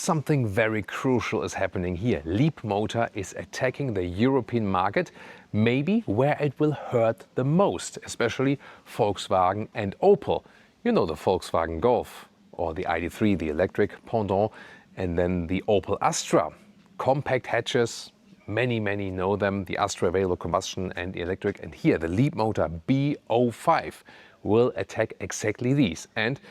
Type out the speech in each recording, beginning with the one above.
something very crucial is happening here. Leapmotor is attacking the European market, maybe where it will hurt the most, especially Volkswagen and Opel. You know, the Volkswagen Golf or the ID.3, the electric pendant, and then the Opel Astra. Compact hatches, many know them, the Astra available combustion and electric. And here the Leapmotor B05 will attack exactly these. And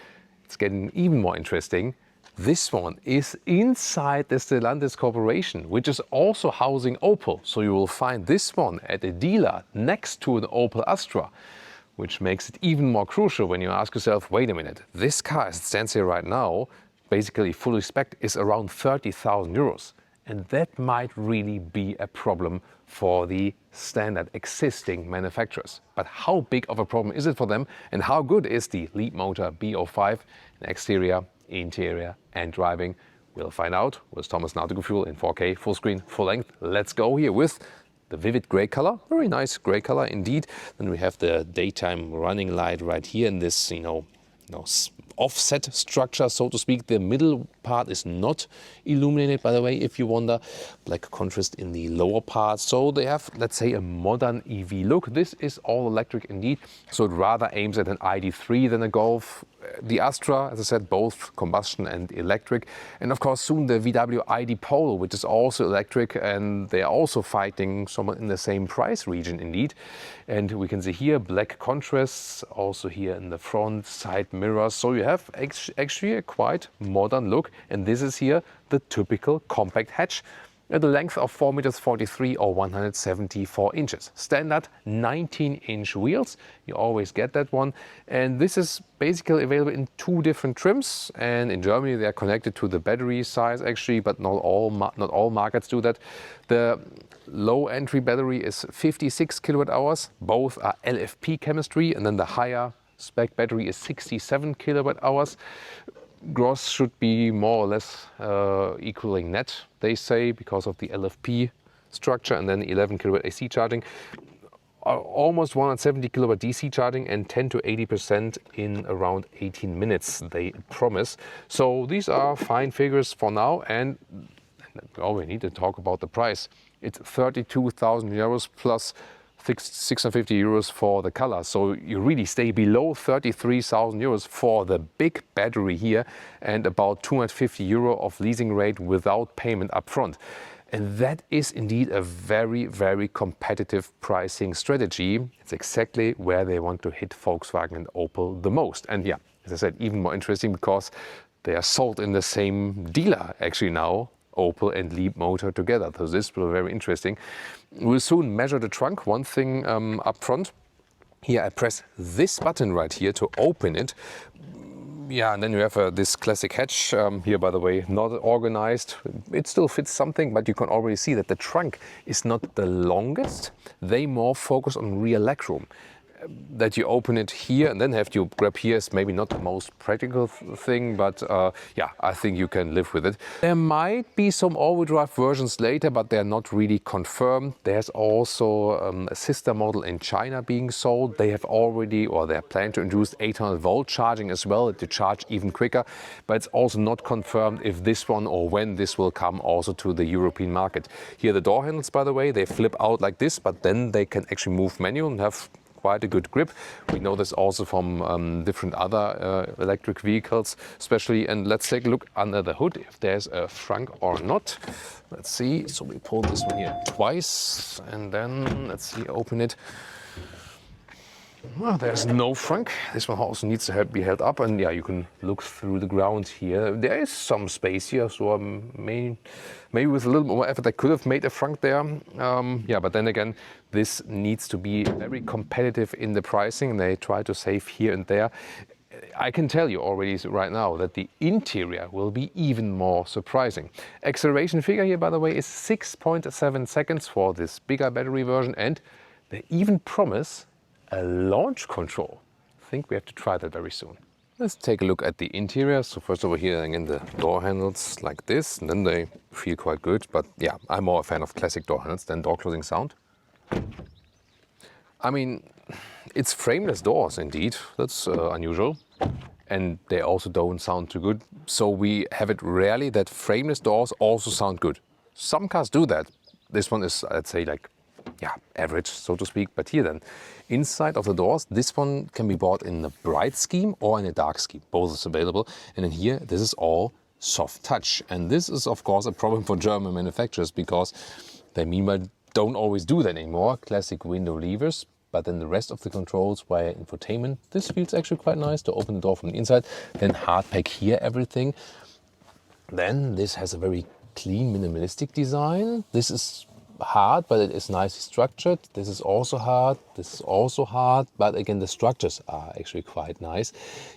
it's getting even more interesting. This one is inside the Stellantis corporation, which is also housing Opel. So you will find this one at a dealer next to an Opel Astra, which makes it even more crucial when you ask yourself, wait a minute, this car as it stands here right now, basically fully spec'd, is around 30,000 euros. And that might really be a problem for the standard existing manufacturers. But how big of a problem is it for them, and how good is the Leapmotor B05 in exterior, interior and driving? We'll find out with Thomas Nautical Fuel in 4K, full screen, full length. Let's go here with the vivid grey color, very nice grey color indeed. Then we have the daytime running light right here in this, offset structure, so to speak. The middle part is not illuminated, by the way, if you wonder. Black contrast in the lower part. So they have, let's say, a modern EV look. This is all electric indeed, so it rather aims at an ID.3 than a Golf. The Astra, as I said, both combustion and electric. And of course soon the VW ID Polo, which is also electric, and they are also fighting somewhat in the same price region indeed. And we can see here black contrasts, also here in the front, side mirrors. So you have actually a quite modern look. And this is here the typical compact hatch at a length of 4.43 meters or 174 inches. Standard 19-inch wheels, you always get that one. And this is basically available in two different trims. And in Germany they are connected to the battery size actually, but not all markets do that. The low entry battery is 56 kilowatt hours. Both are LFP chemistry, and then the higher spec battery is 67 kilowatt hours. Gross should be more or less equaling net, they say, because of the LFP structure, and then 11 kilowatt AC charging, almost 170 kilowatt DC charging, and 10 to 80% in around 18 minutes, they promise. So these are fine figures for now, and we need to talk about the price. It's 32,000 euros plus 650 euros for the color. So you really stay below 33,000 euros for the big battery here, and about 250 euro of leasing rate without payment upfront. And that is indeed a very competitive pricing strategy. It's exactly where they want to hit Volkswagen and Opel the most. And yeah, as I said, even more interesting because they are sold in the same dealer actually now, Opel and Leapmotor together. So this will be very interesting. We'll soon measure the trunk. One thing up front. Here I press this button right here to open it. Yeah, and then you have this classic hatch here, by the way, not organized. It still fits something, but you can already see that the trunk is not the longest. They more focus on rear legroom. That you open it here and then have to grab here is maybe not the most practical thing, but yeah, I think you can live with it. There might be some all-wheel drive versions later, but they're not really confirmed. There's also a sister model in China being sold. They have already, or they're planning to introduce 800 volt charging as well to charge even quicker, but it's also not confirmed if this one or when this will come also to the European market. Here the door handles, by the way, they flip out like this, but then they can actually move manual and have quite a good grip. We know this also from different other electric vehicles, especially. And let's take a look under the hood if there's a frunk or not. Let's see. So we pull this one here twice, and then let's see, open it. Well, there's no frunk. This one also needs to be held up, and yeah, you can look through the ground here. There is some space here, so maybe with a little more effort I could have made a frunk there. Yeah, but then again, this needs to be very competitive in the pricing. They try to save here and there. I can tell you already right now that the interior will be even more surprising. Acceleration figure here, by the way, is 6.7 seconds for this bigger battery version, and they even promise a launch control. I think we have to try that very soon. Let's take a look at the interior. So first over here, again, the door handles like this, and then they feel quite good. But yeah, I'm more a fan of classic door handles than door closing sound. I mean, it's frameless doors indeed. That's unusual. and they also don't sound too good. So we have it rarely that frameless doors also sound good. Some cars do that. This one is, I'd say, like, yeah, average, so to speak. But here then, inside of the doors, this one can be bought in a bright scheme or in a dark scheme. Both is available. And then here, this is all soft touch. And this is, of course, a problem for German manufacturers because they meanwhile don't always do that anymore. Classic window levers. But then the rest of the controls via infotainment, this feels actually quite nice to open the door from the inside. Then hard pack here, everything. Then this has a very clean, minimalistic design. This is hard, but it is nicely structured. This is also hard. This is also hard. But again, the structures are actually quite nice.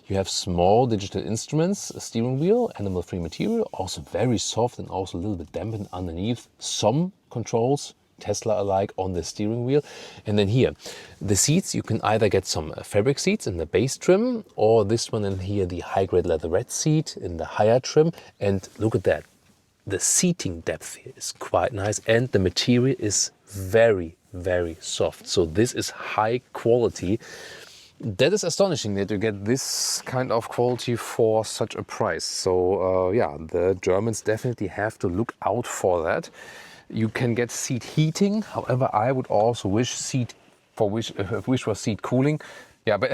You have small digital instruments, a steering wheel, animal-free material, also very soft and also a little bit dampened underneath. Some controls, Tesla alike, on the steering wheel. And then here, the seats, you can either get some fabric seats in the base trim or this one in here, the high-grade leatherette seat in the higher trim. And look at that. The seating depth here is quite nice and the material is very, very soft. So this is high quality. That is astonishing that you get this kind of quality for such a price. So yeah, the Germans definitely have to look out for that. You can get seat heating. However, I would also wish seat cooling. Yeah, but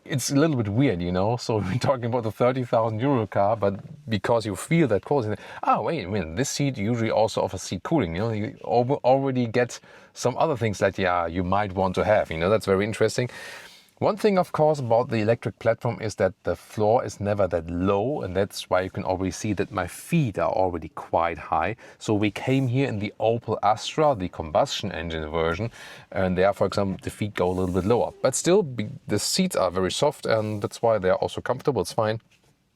it's a little bit weird, you know. So we're talking about a 30,000 euro car, but because you feel that quality, wait a minute, this seat usually also offers seat cooling. You know, you already get some other things that you might want to have. You know, that's very interesting. One thing, of course, about the electric platform is that the floor is never that low, and that's why you can already see that my feet are already quite high. So we came here in the Opel Astra, the combustion engine version, and there, for example, the feet go a little bit lower. But still, the seats are very soft, and that's why they're also comfortable. It's fine.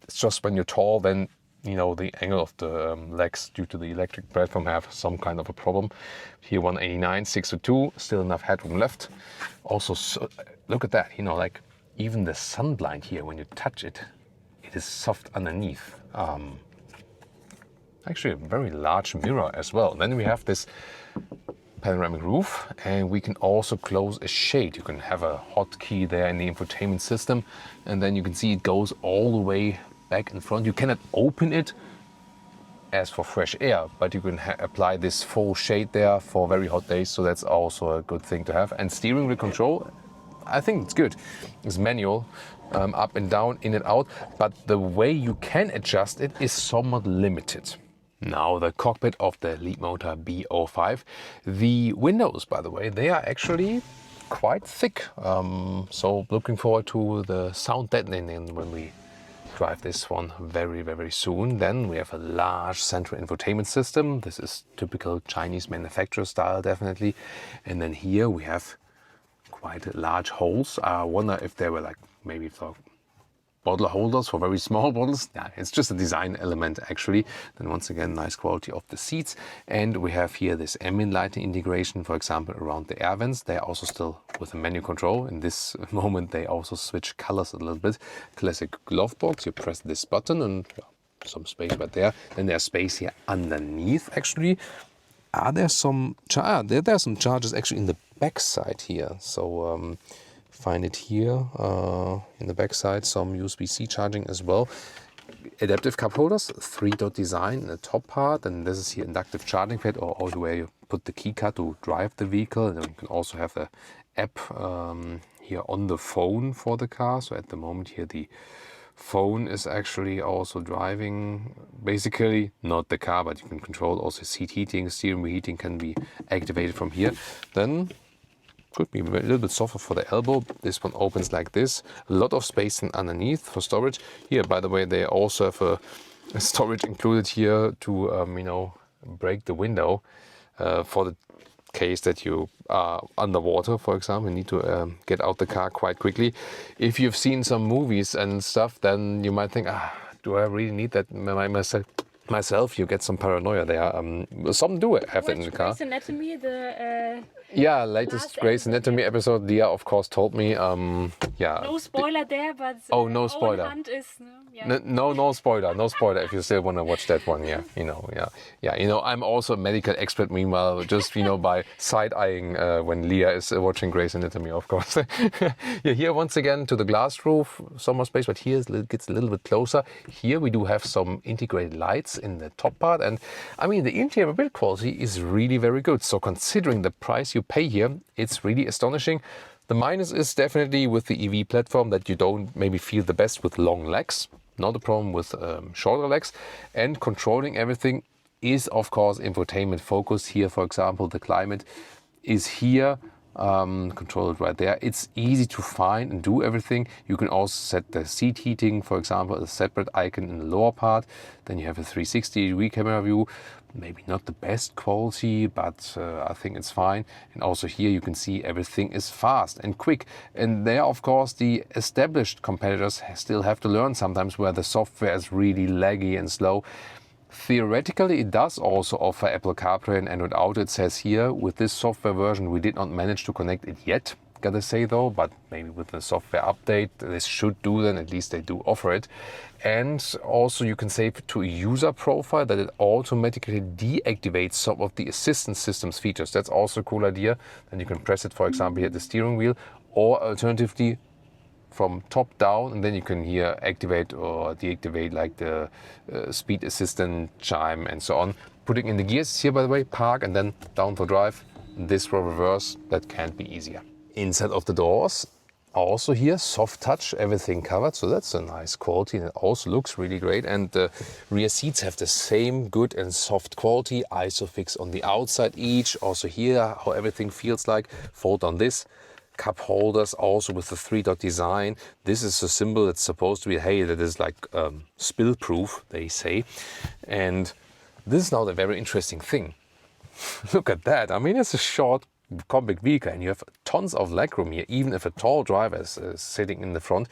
It's just when you're tall, then you know the angle of the legs due to the electric platform have some kind of a problem. Here 189, 602, still enough headroom left. Also, look at that, you know, like even the sun blind here, when you touch it, it is soft underneath. Actually a very large mirror as well. Then we have this panoramic roof, and we can also close a shade. You can have a hotkey there in the infotainment system, and then you can see it goes all the way back in front. You cannot open it as for fresh air, but you can apply this full shade there for very hot days, so that's also a good thing to have. And steering wheel control, I think it's good. It's manual, up and down, in and out, but the way you can adjust it is somewhat limited. Now the cockpit of the Leapmotor B05. The windows, by the way, they are actually quite thick. So looking forward to the sound deadening when we drive this one very, very soon. Then we have a large central infotainment system. This is typical Chinese manufacturer style, definitely. And then here we have quite large holes. I wonder if they were like maybe for bottle holders for very small bottles. Yeah, it's just a design element actually. Then once again, nice quality of the seats. And we have here this ambient lighting integration, for example, around the air vents. They are also still with a manual control. In this moment, they also switch colors a little bit. Classic glove box, you press this button and some space right there. Then there's space here underneath actually. Are there some, there's some chargers actually in the back side here. So find it here in the back side, some USB-C charging as well. Adaptive cup holders, 3-dot design in the top part, and this is here inductive charging pad, or also where you put the key card to drive the vehicle. And then you can also have the app here on the phone for the car. So at the moment here the phone is actually also driving, basically not the car, but you can control also seat heating, steering wheel heating can be activated from here. Then could be a little bit softer for the elbow. This one opens like this. A lot of space underneath for storage. Here, by the way, they also have a storage included here to, you know, break the window for the case that you are underwater, for example. You need to get out the car quite quickly. If you've seen some movies and stuff, then you might think, do I really need that myself? You get some paranoia there. Some do have that in the car. Grey's Anatomy, the Yeah, latest Grey's Anatomy episode, Leah of course told me, yeah. No spoiler there, but Oh, no spoiler. Hand is, yeah. No spoiler, no spoiler if you still want to watch that one, yeah, yeah, I'm also a medical expert meanwhile, just, by side-eyeing when Leah is watching Grey's Anatomy, of course. Yeah, here once again to the glass roof, some more space, but here it gets a little bit closer. Here we do have some integrated lights in the top part, and I mean, the interior build quality is really very good, so considering the price you pay here, it's really astonishing. The minus is definitely with the EV platform that you don't maybe feel the best with long legs. Not a problem with shorter legs. And controlling everything is, of course, infotainment focused. Here, for example, the climate is here, controlled right there. It's easy to find and do everything. You can also set the seat heating, for example, a separate icon in the lower part. Then you have a 360-degree camera view. Maybe not the best quality, but I think it's fine. And also here you can see everything is fast and quick. And there, of course, the established competitors still have to learn sometimes where the software is really laggy and slow. Theoretically, it does also offer Apple CarPlay and Android Auto. It says here, with this software version, we did not manage to connect it yet, gotta say though, but maybe with the software update, this should do then, at least they do offer it. And also you can save to a user profile that it automatically deactivates some of the assistance systems features. That's also a cool idea. Then you can press it, for example, here at the steering wheel, or alternatively from top down, and then you can here activate or deactivate like the speed assistant chime and so on. Putting in the gears here, by the way, park and then down for drive. This for reverse, that can't be easier. Inside of the doors, also here soft touch, everything covered, so that's a nice quality and it also looks really great. And the rear seats have the same good and soft quality. Isofix on the outside each. Also here how everything feels like. Fold on this. Cup holders also with the 3-dot design. This is a symbol that's supposed to be, hey, that is like spill proof, they say. And this is now the very interesting thing. Look at that. I mean, it's a short compact vehicle and you have tons of legroom here, even if a tall driver is sitting in the front.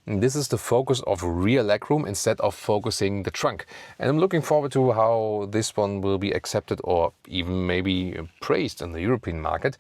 And this is the focus of rear legroom instead of focusing the trunk. And I'm looking forward to how this one will be accepted or even maybe praised in the European market.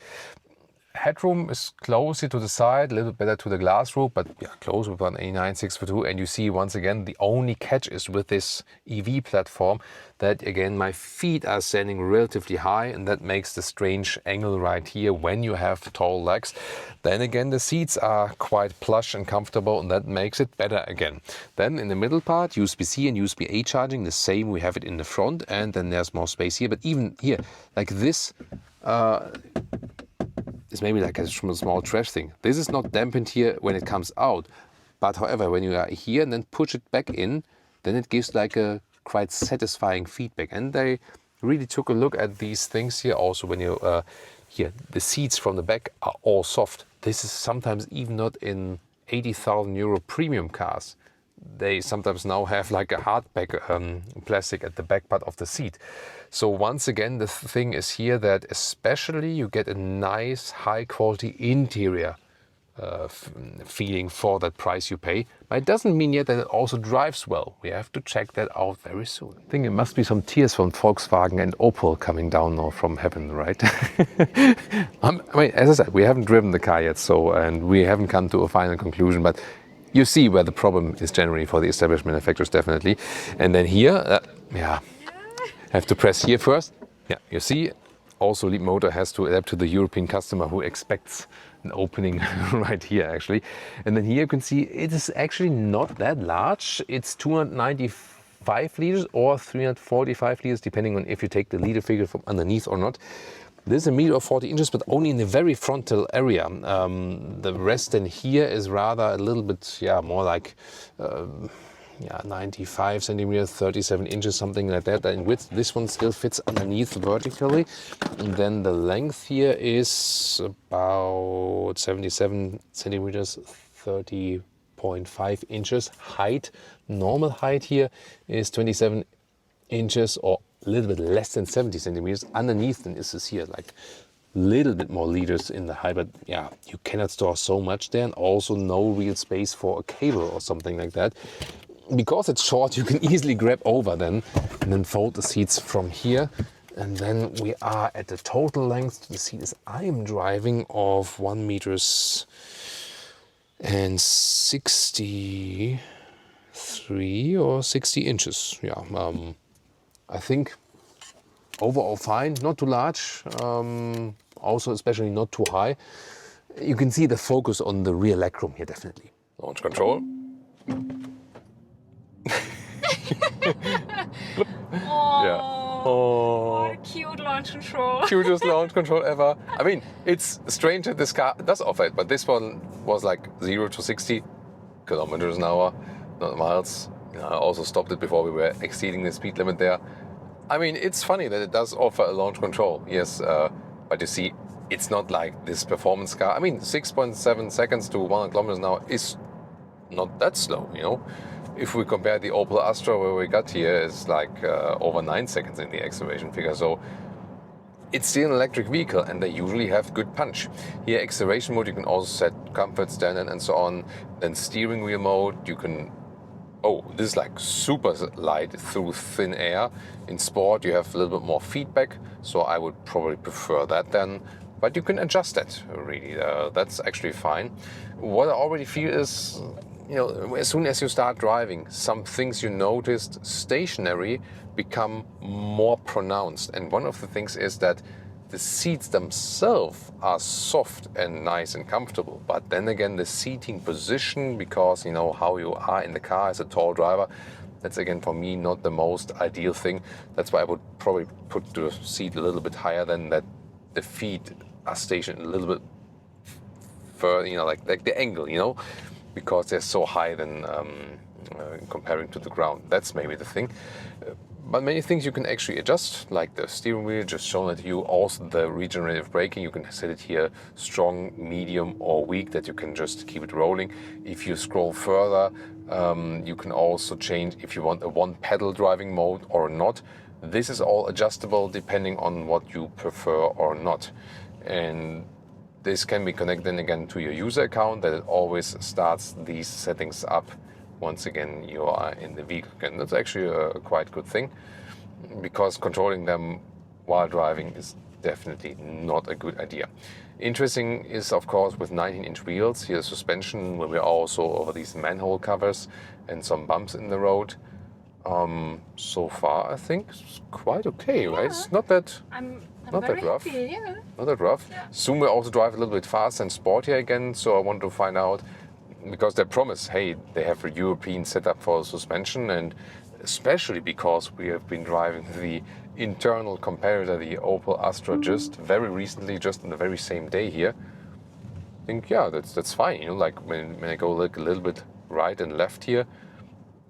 Headroom is closer to the side, a little bit better to the glass roof, but yeah, close with an A9 642. And you see once again, the only catch is with this EV platform that again, my feet are standing relatively high and that makes the strange angle right here when you have tall legs. Then again, the seats are quite plush and comfortable and that makes it better again. Then in the middle part, USB-C and USB-A charging, the same, we have it in the front and then there's more space here. But even here, like this, it's maybe like a small trash thing. This is not dampened here when it comes out. But however, when you are here and then push it back in, then it gives like a quite satisfying feedback. And they really took a look at these things here. Also when you, here, the seats from the back are all soft. This is sometimes even not in 80,000 euro premium cars. They sometimes now have like a hardback plastic at the back part of the seat. So once again, the thing is here that especially you get a nice high quality interior feeling for that price you pay. But it doesn't mean yet that it also drives well. We have to check that out very soon. I think it must be some tears from Volkswagen and Opel coming down now from heaven, right? I mean, as I said, we haven't driven the car yet, so and we haven't come to a final conclusion, but you see where the problem is generally for the established manufacturers, definitely. And then here, yeah, have to press here first. Yeah, you see, also Leapmotor has to adapt to the European customer who expects an opening right here, actually. And then here you can see it is actually not that large. It's 295 liters or 345 liters, depending on if you take the liter figure from underneath or not. This is 1 meter or 40 inches, but only in the very frontal area. The rest in here is rather a little bit, yeah, more like 95 centimeters, 37 inches, something like that in width. This one still fits underneath vertically. And then the length here is about 77 centimeters, 30.5 inches. Height, normal height here is 27 inches or a little bit less than 70 centimeters. Underneath then is this here, like a little bit more liters in the height, but yeah, you cannot store so much there, and also no real space for a cable or something like that. Because it's short, you can easily grab over then and then fold the seats from here. And then we are at the total length, the seat is I am driving of 1 meters and 63 or 60 inches. Yeah, I think overall fine, not too large, also especially not too high. You can see the focus on the rear legroom here, definitely. Launch control. Yeah. Oh, What a cute launch control. cutest launch control ever. I mean, it's strange that this car does offer it, but this one was like 0 to 60 kilometers an hour, not miles. I also stopped it before we were exceeding the speed limit there. I mean, it's funny that it does offer a launch control, yes, but you see, it's not like this performance car. I mean, 6.7 seconds to 100 kilometers an hour is not that slow, you know. If we compare the Opel Astra where we got here, it's like over 9 seconds in the acceleration figure. So it's still an electric vehicle and they usually have good punch. Here, acceleration mode, you can also set comfort, standard and so on. Then steering wheel mode, you can, oh, this is like super light through thin air. In sport, you have a little bit more feedback. So I would probably prefer that then. But you can adjust that, really. That's actually fine. What I already feel is, you know, as soon as you start driving, some things you noticed stationary become more pronounced. And one of the things is that the seats themselves are soft and nice and comfortable. But then again, the seating position, because you know how you are in the car as a tall driver, that's again for me not the most ideal thing. That's why I would probably put the seat a little bit higher than that. The feet are stationed a little bit further, you know, like the angle, you know, because they're so high than comparing to the ground. That's maybe the thing. But many things you can actually adjust, like the steering wheel, just showing that you also the regenerative braking, you can set it here strong, medium or weak, that you can just keep it rolling. If you scroll further, you can also change if you want a one pedal driving mode or not. This is all adjustable depending on what you prefer or not. And this can be connected again to your user account, that it always starts these settings up once again you are in the vehicle. And that's actually a quite good thing, because controlling them while driving is definitely not a good idea. Interesting is, of course, with 19-inch wheels, here the suspension will be also over these manhole covers and some bumps in the road. So far, I think it's quite okay, right? It's not that I'm not very that rough. happy, yeah. Not that rough. Yeah. Soon we'll also drive a little bit fast and sportier again, so I want to find out, because they promise, hey, they have a European setup for suspension, and especially because we have been driving the internal comparator, the Opel Astra, just very recently, just on the very same day here. I think, yeah, that's fine. You know, like when I go like a little bit right and left here,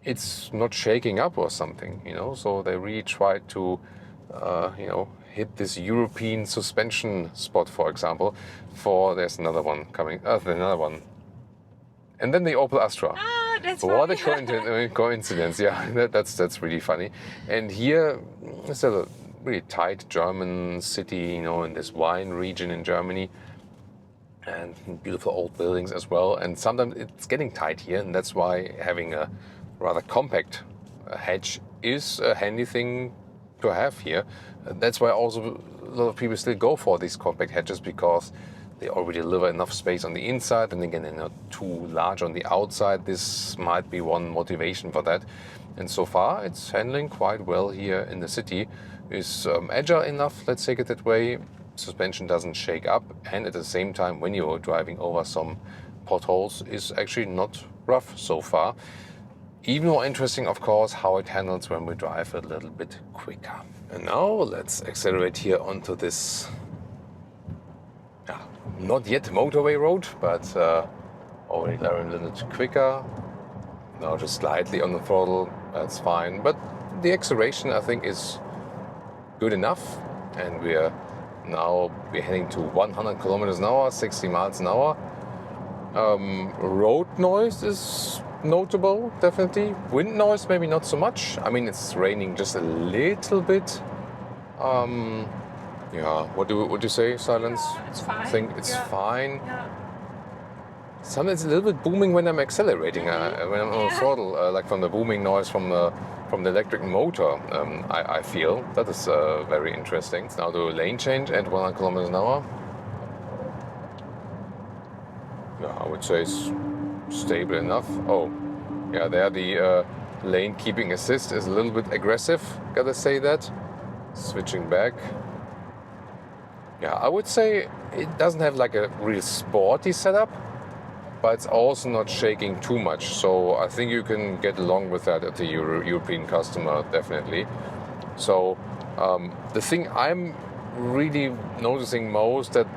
it's not shaking up or something, you know. So they really try to, you know, hit this European suspension spot, for example. There's another one coming. Another one. And then the Opel Astra. Ah, that's What a funny. coincidence! Yeah, that's really funny. And here, it's a really tight German city, you know, in this wine region in Germany, and beautiful old buildings as well. And sometimes it's getting tight here, and that's why having a rather compact hatch is a handy thing to have here. That's why also a lot of people still go for these compact hatches, because they already deliver enough space on the inside, and again, they're not too large on the outside. This might be one motivation for that. And so far, it's handling quite well here in the city. It's agile enough, let's take it that way. Suspension doesn't shake up, and at the same time, when you're driving over some potholes, is actually not rough so far. Even more interesting, of course, how it handles when we drive a little bit quicker. And now let's accelerate here onto this, not yet motorway road, but already a little bit quicker. Now just slightly on the throttle, that's fine. But the acceleration, I think, is good enough. And we're heading to 100 kilometers an hour, 60 miles an hour. Road noise is notable, definitely. Wind noise, maybe not so much. I mean, it's raining just a little bit. Yeah, what do you say, Silence? Yeah, it's fine. I think it's fine. Yeah. Sometimes it's a little bit booming when I'm accelerating, when I'm on the throttle, like from the booming noise from from the electric motor, I feel. That is very interesting. Now do a lane change at 100 kilometers an hour. Yeah, I would say it's stable enough. Oh, yeah, there the lane keeping assist is a little bit aggressive, gotta say that. Switching back. Yeah, I would say it doesn't have like a real sporty setup, but it's also not shaking too much. So I think you can get along with that at the European customer, definitely. So the thing I'm really noticing most, that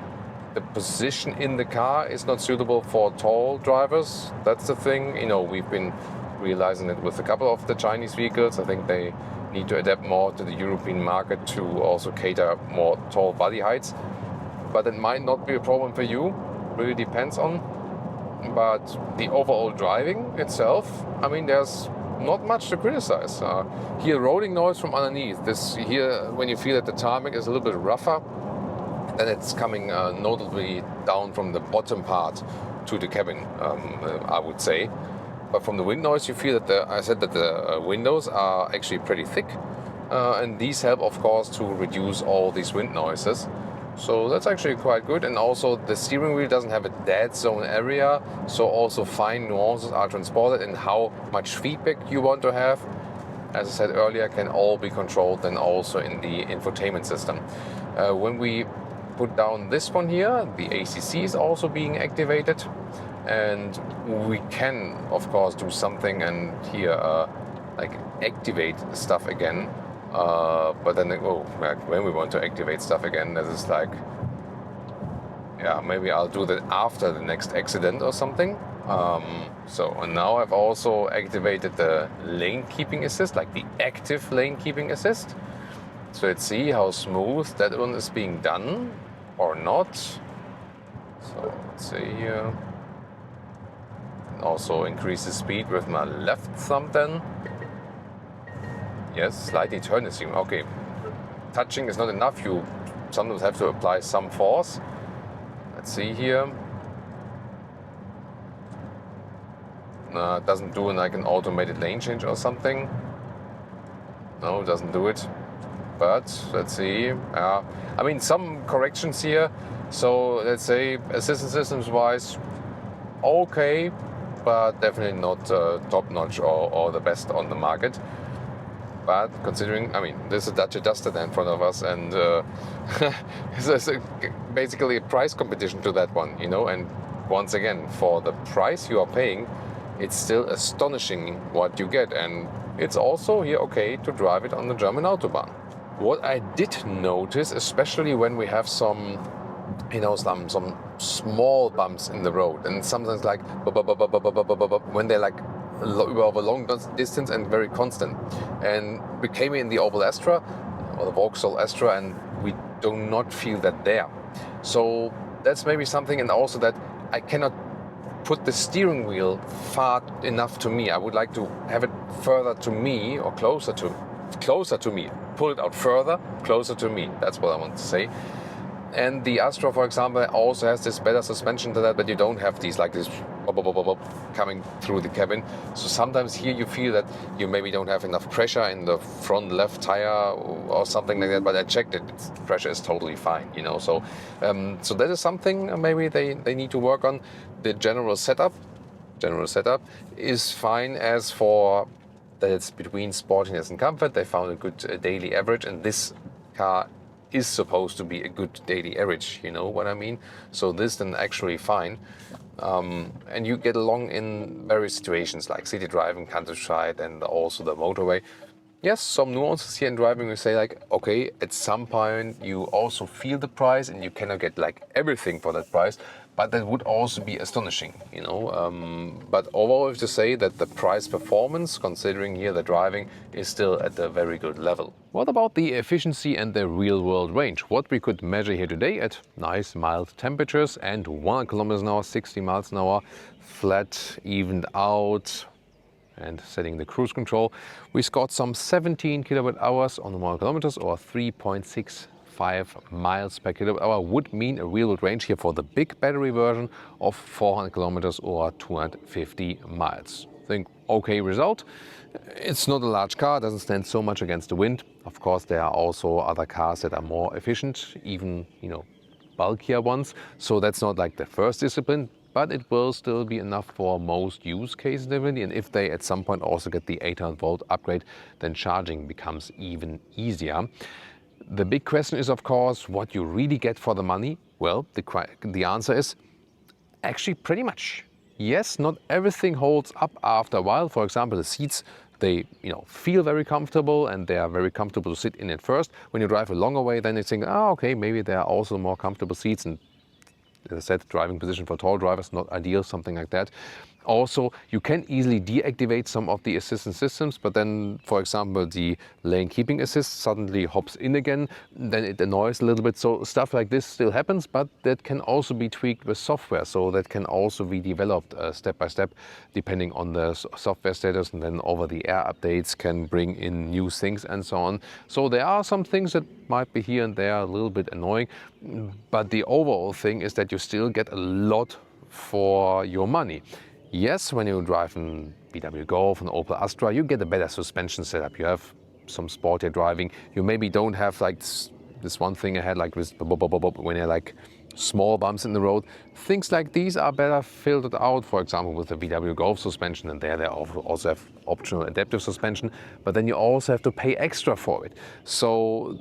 the position in the car is not suitable for tall drivers. That's the thing. You know, we've been realizing it with a couple of the Chinese vehicles. I think they need to adapt more to the European market to also cater more tall body heights. But it might not be a problem for you. Really depends on. But the overall driving itself, I mean, there's not much to criticize. Here, rolling noise from underneath. This here, when you feel that the tarmac is a little bit rougher, then it's coming notably down from the bottom part to the cabin, I would say. But from the wind noise, you feel that I said that the windows are actually pretty thick, and these help, of course, to reduce all these wind noises. So that's actually quite good. And also the steering wheel doesn't have a dead zone area, so also fine nuances are transported in how much feedback you want to have. As I said earlier, can all be controlled then also in the infotainment system. When we put down this one here, the ACC is also being activated, and we can of course do something and here like activate stuff again, but then when we want to activate stuff again, this is like, yeah, maybe I'll do that after the next accident or something. And now I've also activated the lane keeping assist, like the active lane keeping assist. So let's see how smooth that one is being done or not. So let's see here. And also increase the speed with my left thumb then. Yes, slightly turn the steering. Okay, touching is not enough. You sometimes have to apply some force. Let's see here. It doesn't do like an automated lane change or something. No, it doesn't do it. But let's see. I mean, some corrections here. So let's say assistance systems wise, okay, but definitely not top notch or the best on the market. But considering, I mean, there's a Dacia Duster in front of us, and it's basically a price competition to that one, you know. And once again, for the price you are paying, it's still astonishing what you get, and it's also here okay to drive it on the German Autobahn. What I did notice, especially when we have some, you know, some small bumps in the road, and sometimes like when they're like over a long distance and very constant. And we came in the Opel Astra or the Vauxhall Astra, and we do not feel that there. So that's maybe something, and also that I cannot put the steering wheel far enough to me. I would like to have it further to me or closer to me. Pull it out further, closer to me. That's what I want to say. And the Astra, for example, also has this better suspension to that, but you don't have these like this coming through the cabin. So sometimes here you feel that you maybe don't have enough pressure in the front left tire or something like that. But I checked it; the pressure is totally fine, you know. So that is something maybe they need to work on. The general setup is fine. As for that, it's between sportiness and comfort. They found a good daily average, and this car is supposed to be a good daily average, you know what I mean? So this then actually fine. And you get along in various situations like city driving, countryside, and also the motorway. Yes, some nuances here in driving. We say like, okay, at some point you also feel the price, and you cannot get like everything for that price, but that would also be astonishing, you know. But overall, to say that the price performance, considering here the driving, is still at a very good level. What about the efficiency and the real world range? What we could measure here today at nice mild temperatures and 100 kilometers an hour, 60 miles an hour, flat, evened out, and setting the cruise control, we scored some 17 kilowatt hours on 100 kilometers, or 3.65 miles per kilowatt hour, would mean a real world range here for the big battery version of 400 kilometers or 250 miles. I think okay result. It's not a large car, doesn't stand so much against the wind. Of course, there are also other cars that are more efficient, even, bulkier ones. So that's not like the first discipline, but it will still be enough for most use cases definitely. And if they at some point also get the 800 volt upgrade, then charging becomes even easier. The big question is, of course, what you really get for the money. Well, the answer is actually pretty much. Yes, not everything holds up after a while. For example, the seats, they feel very comfortable and they are very comfortable to sit in at first. When you drive a longer way, then you think, okay, maybe there are also more comfortable seats. And as I said, driving position for tall drivers, not ideal, something like that. Also, you can easily deactivate some of the assistance systems, but then, for example, the lane keeping assist suddenly hops in again, then it annoys a little bit. So stuff like this still happens, but that can also be tweaked with software. So that can also be developed step by step, depending on the software status, and then over-the-air updates can bring in new things and so on. So there are some things that might be here and there a little bit annoying, but the overall thing is that you still get a lot for your money. Yes, when you drive an VW Golf, an Opel Astra, you get a better suspension setup. You have some sportier driving. You maybe don't have like this one thing I had, like with when you're like small bumps in the road. Things like these are better filtered out, for example, with the VW Golf suspension, and there they also have optional adaptive suspension, but then you also have to pay extra for it. So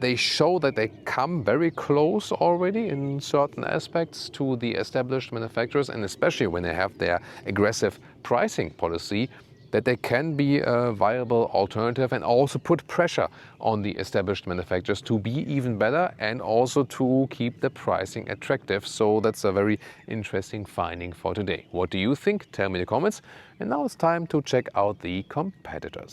they show that they come very close already in certain aspects to the established manufacturers, and especially when they have their aggressive pricing policy, that they can be a viable alternative and also put pressure on the established manufacturers to be even better and also to keep the pricing attractive. So that's a very interesting finding for today. What do you think? Tell me in the comments. And now it's time to check out the competitors.